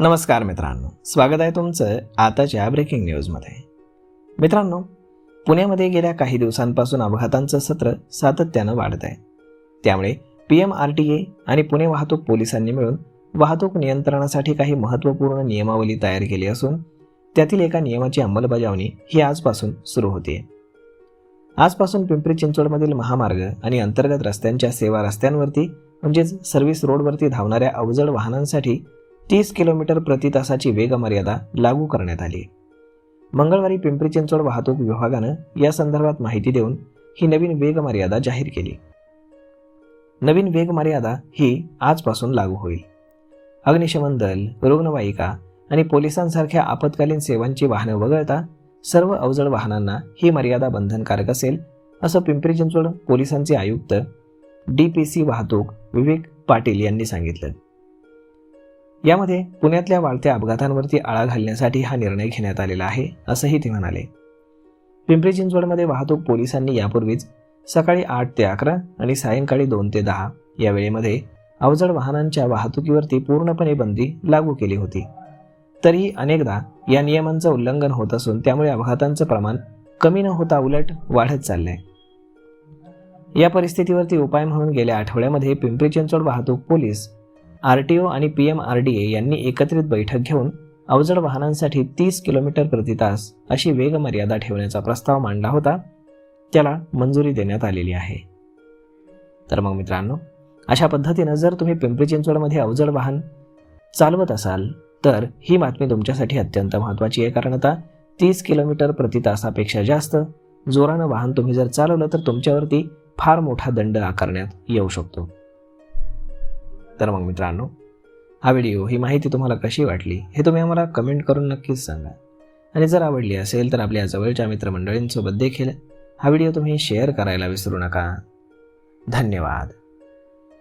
नमस्कार मित्रांनो, स्वागत आहे तुमचं आताच्या ब्रेकिंग न्यूजमध्ये. मित्रांनो, पुण्यामध्ये गेल्या काही दिवसांपासून अपघातांचं सत्र सातत्यानं वाढत आहे. त्यामुळे PMRTA आणि पुणे वाहतूक पोलिसांनी मिळून वाहतूक नियंत्रणासाठी काही महत्त्वपूर्ण नियमावली तयार केली असून त्यातील एका नियमाची अंमलबजावणी ही आजपासून सुरू होते. आजपासून पिंपरी चिंचवडमधील महामार्ग आणि अंतर्गत रस्त्यांच्या सेवा रस्त्यांवरती म्हणजेच सर्व्हिस रोडवरती धावणाऱ्या अवजड वाहनांसाठी 30 किलोमीटर प्रति तासाची वेगमर्यादा लागू करण्यात आली. मंगळवारी पिंपरी चिंचवड वाहतूक विभागानं या संदर्भात माहिती देऊन ही नवीन वेगमर्यादा जाहीर केली. नवीन वेगमर्यादा ही आजपासून लागू होईल. अग्निशमन दल, रुग्णवाहिका आणि पोलिसांसारख्या आपत्कालीन सेवांची वाहनं वगळता सर्व अवजड वाहनांना ही मर्यादा बंधनकारक असेल, असं पिंपरी चिंचवड पोलिसांचे आयुक्त DPC वाहतूक विवेक पाटील यांनी सांगितलं. यामध्ये पुण्यातल्या वाढत्या अपघातांवरती आळा घालण्यासाठी हा निर्णय घेण्यात आलेला आहे, असंही ते म्हणाले. पिंपरी चिंचवडमध्ये वाहतूक पोलिसांनी यापूर्वीच सकाळी 8 ते 11 आणि सायंकाळी 2 ते 10 या वेळेमध्ये अवजड वाहनांच्या वाहतुकीवरती पूर्णपणे बंदी लागू केली होती. तरीही अनेकदा या नियमांचं उल्लंघन होत असून त्यामुळे अपघातांचं प्रमाण कमी न होता उलट वाढत चाललंय. या परिस्थितीवरती उपाय म्हणून गेल्या आठवड्यामध्ये पिंपरी चिंचवड वाहतूक पोलीस, RTO आणि PMRDA यांनी एकत्रित बैठक घेऊन अवजड वाहनांसाठी 30 किलोमीटर प्रति तास अशी वेगमर्यादा ठेवण्याचा प्रस्ताव मांडला होता. त्याला मंजुरी देण्यात आलेली आहे. तर मग मित्रांनो, अशा पद्धतीनं जर तुम्ही पिंपरी चिंचवडमध्ये अवजड वाहन चालवत असाल तर ही बातमी तुमच्यासाठी अत्यंत महत्त्वाची आहे. कारण आता 30 किलोमीटर प्रति तासापेक्षा जास्त जोरानं वाहन तुम्ही जर चालवलं तर तुमच्यावरती फार मोठा दंड आकारण्यात येऊ शकतो. तर मग मित्रांनो, हा व्हिडिओ, ही माहिती तुम्हाला कशी वाटली हे तुम्ही आम्हाला कमेंट करून नक्कीच सांगा. आणि जर आवडली असेल तर आपल्या जवळच्या मित्रमंडळींसोबत देखील हा व्हिडिओ तुम्ही शेअर करायला विसरू नका. धन्यवाद.